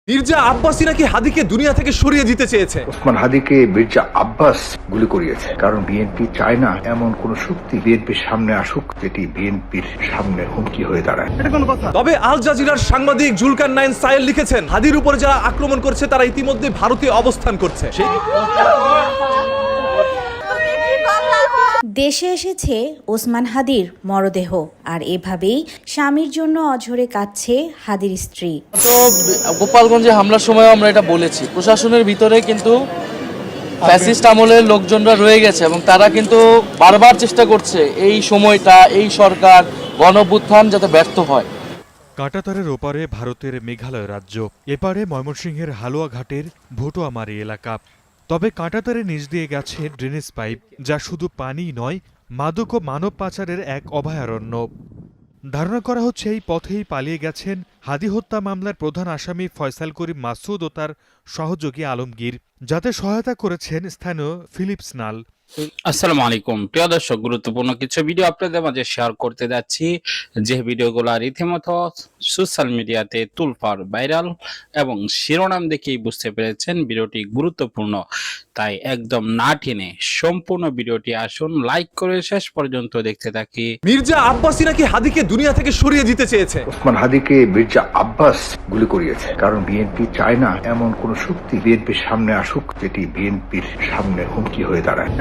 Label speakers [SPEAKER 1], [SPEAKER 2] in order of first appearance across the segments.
[SPEAKER 1] মির্জা আব্বাসী নাকি হাদিকে দুনিয়া থেকে সরিয়ে দিতে চেয়েছে।
[SPEAKER 2] ওসমান হাদিকে মির্জা আব্বাস গুলি করিয়েছে, কারণ বিএনপি চায় না এমন কোন শক্তি বিএনপির সামনে আসুক যেটি বিএনপির সামনে হুমকি হয়ে দাঁড়ায়।
[SPEAKER 1] তবে আল জাজিরার সাংবাদিক জুলকারনাইন সায়েল লিখেছেন, হাদির উপর যারা আক্রমণ করছে তারা ইতিমধ্যে ভারতে অবস্থান করছে।
[SPEAKER 3] দেশে এসেছে ওসমান হাদির মরদেহ, আর এভাবেই স্বামীর জন্য অঝরে কাঁদছে হাদির স্ত্রী।
[SPEAKER 4] তো গোপালগঞ্জে হামলার সময় আমরা এটা বলেছি, প্রশাসনের ভিতরে কিন্তু ফ্যাসিস্ট আমলের লোকজনরা রয়ে গেছে এবং তারা কিন্তু বারবার চেষ্টা করছে এই সময়টা, এই সরকার গণঅভ্যুত্থান যাতে ব্যর্থ হয়।
[SPEAKER 5] কাঁটাতারের ওপারে ভারতের মেঘালয় রাজ্য, এপারে ময়মনসিংহের হালুয়াঘাটের ভুটোয়ামারি এলাকা। তবে কাঁটাতারের নিচ দিয়ে গেছে ড্রেনেজ পাইপ, যা শুধু পানিই নয়, মাদক ও মানব পাচারের এক অভয়ারণ্য। ধারণা করা হচ্ছে এই পথেই পালিয়ে গেছেন হাদি হত্যা মামলার প্রধান আসামি ফয়সাল করিম মাসুদ ও তার সহযোগী আলমগীর, যাতে সহায়তা করেছেন স্থানীয় ফিলিপস নাল।
[SPEAKER 6] আসসালামু আলাইকুম প্রিয় দর্শক, গুরুত্বপূর্ণ কিছু ভিডিও আপনাদের মাঝে শেয়ার করতে যাচ্ছি, যে ভিডিওগুলো রীতিমতো সোশ্যাল মিডিয়াতে তুলপাড় ভাইরাল এবং শিরোনাম দেখেই বুঝতে পেরেছেন ভিডিওটি গুরুত্বপূর্ণ। তাই একদম না টেনে সম্পূর্ণ ভিডিওটি আসুন লাইক করে শেষ পর্যন্ত দেখতে থাকি।
[SPEAKER 1] মির্জা আব্বাসী নাকি হাদিকে দুনিয়া থেকে সরিয়ে দিতে চেয়েছে।
[SPEAKER 2] ওসমান হাদিকে মির্জা আব্বাস গুলি করিয়েছে, কারণ বিএনপি চায় না এমন কোন শক্তি বিএনপির সামনে আসুক যেটি বিএনপির সামনে হুমকি হয়ে দাঁড়ায়।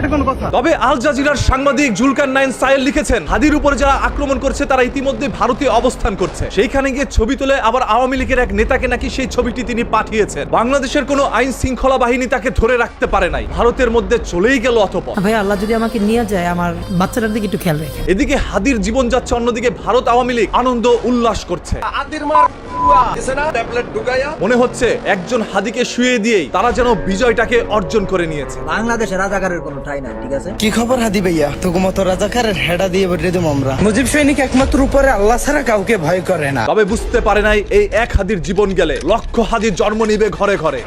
[SPEAKER 1] তবে আল জাজিরার সাংবাদিক জুলকারনাইন সায়েল লিখেছেন, হাদির উপর যারা আক্রমণ করছে তারা ইতিমধ্যে ভারতে অবস্থান করছে। সেইখানে গিয়ে ছবি তুলে আবার আওয়ামী লীগের এক নেতাকে নাকি সেই ছবিটি তিনি পাঠিয়েছেন। বাংলাদেশের কোনো আইন শৃঙ্খলা বাহিনী তাকে ধরে রাখতে পারে নাই, ভারতের মধ্যে চলেই গেল অতঃপর।
[SPEAKER 7] ভাই আল্লাহ যদি আমাকে নিয়ে যায়, আমার বাচ্চাটার দিকে একটু খেয়াল রেখে।
[SPEAKER 1] এদিকে হাদির জীবন যাচ্ছে, অন্যদিকে ভারত আওয়ামী লীগ আনন্দ উল্লাস করছে। মনে হচ্ছে একজন হাদিকে শুয়ে দিয়েই তারা যেন বিজয়টাকে অর্জন করে নিয়েছে।
[SPEAKER 8] বাংলাদেশে রাজাকারের কোনো ঠাঁই নাই, ঠিক আছে?
[SPEAKER 9] কি খবর হাদি ভাইয়া? তোকে মতো রাজাকারের হেডা দিয়ে বেরিয়ে দেবো আমরা।
[SPEAKER 8] মুজিব সৈনিক একমাত্র উপরে আল্লাহ ছাড়া কাউকে ভয় করে না।
[SPEAKER 1] তবে বুঝতে পারে নাই এই এক হাদির জীবন গেলে লক্ষ হাদির জন্ম নিবে ঘরে ঘরে।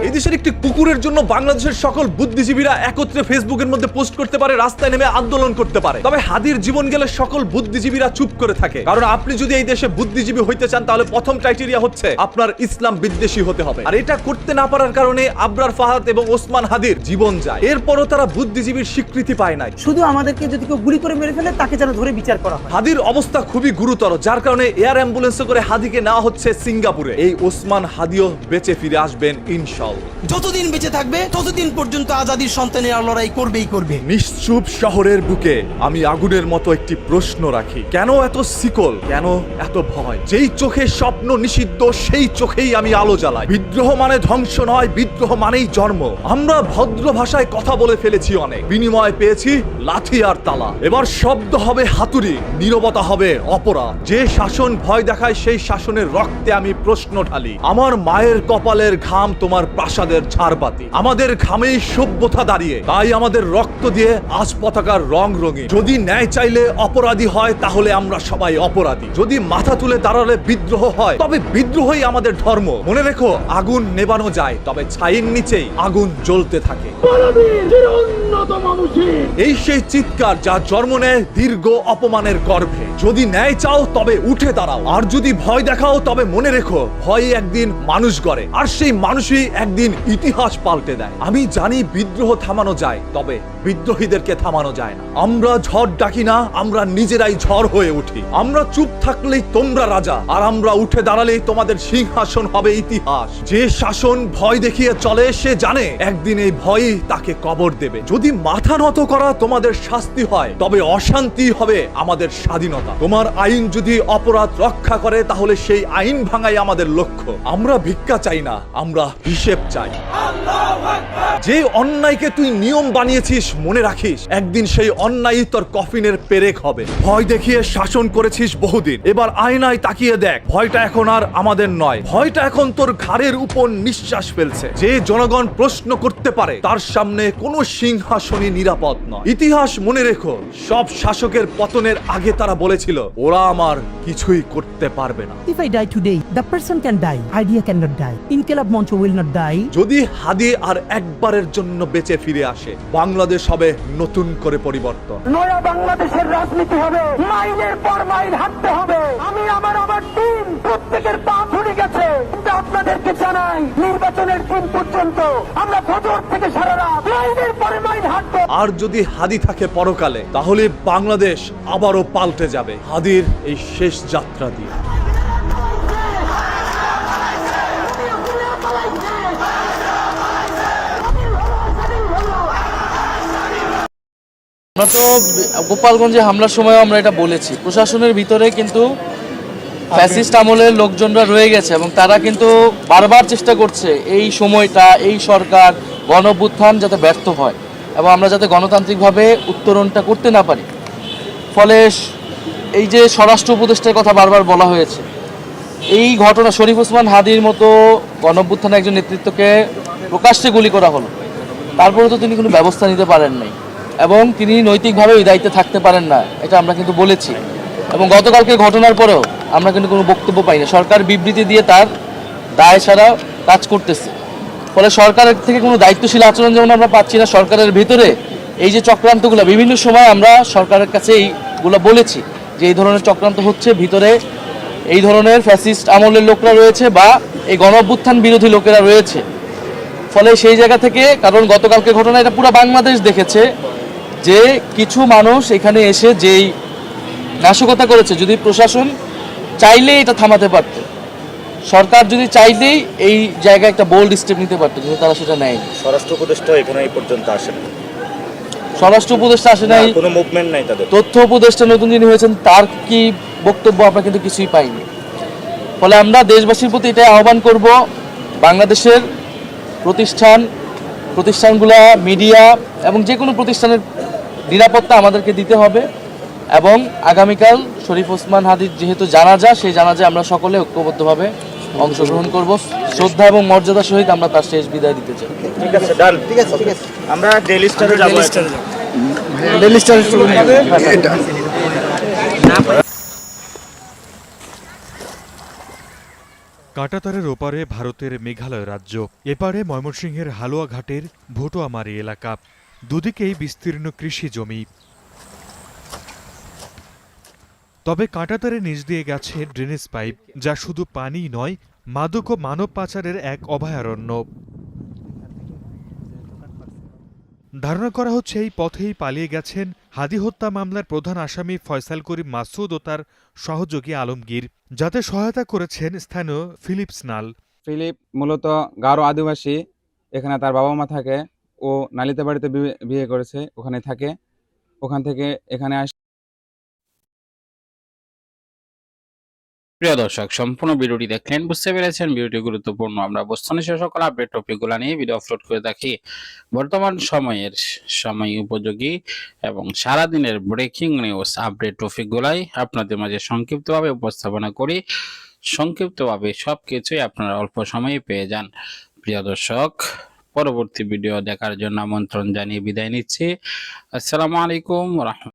[SPEAKER 1] এই দেশের একটি কুকুরের জন্য বাংলাদেশের সকল বুদ্ধিজীবীরা একত্রে ফেসবুকের মধ্যে পোস্ট করতে পারে, রাস্তায় নেমে আন্দোলন করতে পারে। তবে হাদির জীবন গেলে সকল বুদ্ধিজীবীরা চুপ করে থাকে, কারণ আপনি যদি এই দেশে বুদ্ধিজীবী হইতে চান তাহলে প্রথম ক্রাইটেরিয়া হচ্ছে আপনার ইসলাম বিদ্বেষী হতে হবে। আর এটা করতে না পারার কারণে আবরার ফাহাদ এবং ওসমান হাদির জীবন যায়। এরপরও তারা বুদ্ধিজীবীর স্বীকৃতি পায় নাই।
[SPEAKER 7] শুধু আমাদেরকে যদি কেউ গুলি করে মেরে ফেলে তাকে যেন ধরে বিচার করা হয়।
[SPEAKER 1] হাদির অবস্থা খুবই গুরুতর, যার কারণে এয়ার অ্যাম্বুলেন্সে করে হাদিকে নেওয়া হচ্ছে সিঙ্গাপুরে। এই ওসমান হাদিও বেঁচে ফিরে আসবেন ইনশাআল্লাহ।
[SPEAKER 9] যতদিন বেঁচে থাকবে ততদিন পর্যন্ত আজাদির সন্তানেরা লড়াই করবেই করবে।
[SPEAKER 1] নিশ্চুপ শহরের বুকে আমি আগুনের মতো একটি প্রশ্ন রাখি, কেন এত শিকল, কেন এত ভয়? যেই চোখে স্বপ্ন নিষিদ্ধ সেই চোখেই আমি আলো জ্বালাই। বিদ্রোহ মানে ধ্বংস নয়, বিদ্রোহ মানেই জন্ম। আমরা ভদ্র ভাষায় কথা বলে ফেলেছি অনেক, বিনিময় পেয়েছি লাঠি আর তালা। এবার শব্দ হবে হাতুড়ি, নীরবতা হবে অপরাধ। যে শাসন ভয় দেখায় সেই শাসনের রক্তে আমি প্রশ্ন ঢালি। আমার মায়ের কপালের ঘাম তোমার প্রাসাদের ঝাড়বাতি, আমাদের ঘামেই সভ্যতা দাঁড়িয়ে, তাই আমাদের রক্ত দিয়ে আজ পতাকার রং রঙিন। যদি ন্যায় চাইলে অপরাধী হয় তাহলে আমরা সবাই অপরাধী, যদি মাথা তুলে দাঁড়ালে বিদ্রোহ হয় তবে বিদ্রোহই আমাদের ধর্ম। মনে রেখো, আগুন নেবানো যায় তবে ছাইয়ের নিচেই আগুন জ্বলতে থাকে। এই সেই চিৎকার যা জন্ম নেয় দীর্ঘ অপমানের গর্ভে। যদি ন্যায় চাও তবে উঠে দাঁড়াও, আর যদি ভয় দেখাও তবে মনে রেখো, ভয় একদিন মানুষ গড়ে, আর সেই মানুষই একদিন ইতিহাস পাল্টে দেয়। আমি জানি বিদ্রোহ থামানো যায়, তবে বিদ্রোহীদেরকে থামানো যায় না। আমরা ঝড় ডাকি না, আমরা নিজেরাই ঝড় হয়ে উঠি। আমরা চুপ থাকলেই তোমরা রাজা, আর আমরা উঠে দাঁড়ালেই তোমাদের সিংহাসন হবে ইতিহাস। যে শাসন ভয় দেখিয়ে চলে সে জানে একদিন এই ভয়ই তাকে কবর দেবে। যদি মাথা নত করা তোমাদের শাস্তি হয় তবে অশান্তি হবে আমাদের স্বাধীনতা। তোমার আইন যদি অপরাধ রক্ষা করে তাহলে সেই আইন ভাঙাই আমাদের লক্ষ্য। আমরা ভিক্ষা চাই না, আমরা হিসেব চাই। যে অন্যায়কে তুই নিয়ম বানিয়েছিস মনে রাখিস, একদিন সেই অন্যায় তোর কফিনের পেরেক হবে। ভয় দেখিয়ে শাসন করেছিস বহুদিন, এবার আয়নায় তাকিয়ে দেখ, ভয়টা এখন আর আমাদের নয়, ভয়টা এখন তোর ঘাড়ের উপর নিঃশ্বাস ফেলছে। যে জনগণ প্রশ্ন করতে পারে তার সামনে কোনো সিংহাসনই নিরাপদ নয়। ইতিহাস মনে রেখো, সব শাসকের পতনের আগে তারা বলেছিল ওরা আমার কিছুই করতে পারবে না।
[SPEAKER 7] If I die today, the person can die, idea cannot die. Inqilab Manch will not আপনার দায়ী।
[SPEAKER 1] যদি হাদি আর একবারের জন্য বেঁচে ফিরে আসে, বাংলাদেশ হবে নতুন করে পরিবর্তন।
[SPEAKER 10] নয়া বাংলাদেশের রাজনীতি হবে, মাইলের পর মাইল হাঁটতে হবে। আমি আমার টিম প্রত্যেকের পা ছুটে গেছে, কিন্তু আপনাদেরকে জানাই নির্বাচনের দিন পর্যন্ত আমরা ফজর থেকে সারা রাত মাইলের পরে মাইল হাঁটবো।
[SPEAKER 1] আর যদি হাদি থাকে পরকালে, তাহলে বাংলাদেশ আবারও পাল্টে যাবে হাদির এই শেষ যাত্রা দিয়ে।
[SPEAKER 4] আমরা তো গোপালগঞ্জে হামলার সময় আমরা এটা বলেছি, প্রশাসনের ভিতরে কিন্তু ফ্যাসিস্ট আমলের লোকজনরা রয়ে গেছে এবং তারা কিন্তু বারবার চেষ্টা করছে এই সময়টা, এই সরকার গণঅভ্যুত্থান যাতে ব্যর্থ হয় এবং আমরা যাতে গণতান্ত্রিকভাবে উত্তরণটা করতে না পারি। ফলে এই যে স্বরাষ্ট্র উপদেষ্টার কথা বারবার বলা হয়েছে, এই ঘটনা শরীফ ওসমান হাদির মতো গণঅভ্যুত্থানের একজন নেতৃত্বকে প্রকাশ্যে গুলি করা হলো, তারপরে তো তিনি কোনো ব্যবস্থা নিতে পারেন নাই এবং তিনি নৈতিকভাবে ওই দায়িত্বে থাকতে পারেন না, এটা আমরা কিন্তু বলেছি। এবং গতকালকে ঘটনার পরেও আমরা কিন্তু কোনো বক্তব্য পাই না, সরকার বিবৃতি দিয়ে তার দায় ছাড়া কাজ করতেছে। ফলে সরকারের থেকে কোনো দায়িত্বশীল আচরণ যেমন আমরা পাচ্ছি না, সরকারের ভিতরে এই যে চক্রান্তগুলো বিভিন্ন সময় আমরা সরকারের কাছে এইগুলো বলেছি যে এই ধরনের চক্রান্ত হচ্ছে, ভিতরে এই ধরনের ফ্যাসিস্ট আমলের লোকরা রয়েছে বা এই গণঅভ্যুত্থান বিরোধী লোকেরা রয়েছে। ফলে সেই জায়গা থেকে, কারণ গতকালকে ঘটনা এটা পুরো বাংলাদেশ দেখেছে যে কিছু মানুষ এখানে এসে যেই নাশকতা করেছে, যদি প্রশাসন চাইলে এটা থামাতে পারত, সরকার যদি চাইলেই এই জায়গায় একটা বোল্ড স্টেপ নিতে পারতো, কিন্তু তারা সেটা নেয়নি।
[SPEAKER 11] স্বরাষ্ট্র উপদেষ্টা এখানে এই পর্যন্ত আসেন,
[SPEAKER 4] স্বরাষ্ট্র উপদেষ্টা আসে নাই,
[SPEAKER 11] কোনো মুভমেন্ট নাই তাদের।
[SPEAKER 4] তথ্য উপদেষ্টা নতুন যিনি হয়েছেন তার কি বক্তব্য আমরা কিন্তু কিছুই পাইনি। ফলে আমরা দেশবাসীর প্রতি এটাই আহ্বান করব, বাংলাদেশের প্রতিষ্ঠানগুলা, মিডিয়া এবং যে কোনো প্রতিষ্ঠানের নিরাপত্তা আমাদেরকে দিতে হবে এবং আগামীকাল শরীফ ওসমান হাদির যেহেতু জানাজা, সেই জানাজায় আমরা সকলে ঐক্যবদ্ধভাবে অংশগ্রহণ করব, শ্রদ্ধা এবং মর্যাদার সহিত আমরা তার শেষ বিদায় দিতে চাই।
[SPEAKER 11] ঠিক আছে, ডান। ঠিক আছে, আমরা ডেইলি স্টারে যাব।
[SPEAKER 5] কাঁটাতারের ওপারে ভারতের মেঘালয় রাজ্য, এপারে ময়মনসিংহের হালুয়াঘাটের ভোটোয়ামারি এলাকা, দুদিকেই বিস্তীর্ণ কৃষি জমি। তবে কাঁটাতারে নিচ দিয়ে গেছে ড্রেনেজ পাইপ, যা শুধু পানি নয়, মাদক ও মানব পাচারের এক অভয়ারণ্য। ধারণা করা হচ্ছে এই পথেই পালিয়ে গেছেন হাদি হত্যা মামলার প্রধান আসামি ফয়সাল করিম মাসুদ ও তার সহযোগী আলমগীর, যাতে সহায়তা করেছেন স্থানীয় ফিলিপ স্নাল।
[SPEAKER 12] ফিলিপ মূলত গারো আদিবাসী, এখানে তার বাবা মা থাকে, ও নালিতে বাড়িতে বিয়ে করেছে, ওখানে থাকে, ওখান থেকে এখানে আসে।
[SPEAKER 6] প্রিয় দর্শক, সম্পূর্ণ ভিডিওটি দেখলেন, বুঝতে পেরেছেন ভিডিওটি গুরুত্বপূর্ণ। আমরা অবস্থানে সে সকল আপডেট টপিকগুলো নিয়ে ভিডিও আপলোড করে থাকি, বর্তমান সময় উপযোগী এবং সারাদিনের ব্রেকিং নিউজ আপডেট টপিকগুলাই আপনাদের মাঝে সংক্ষিপ্তভাবে উপস্থাপনা করি। সংক্ষিপ্তভাবে সবকিছুই আপনারা অল্প সময়ে পেয়ে যান। প্রিয় দর্শক, পরবর্তী ভিডিও দেখার জন্য আমন্ত্রণ জানিয়ে বিদায় নিচ্ছি। আসসালামু আলাইকুম।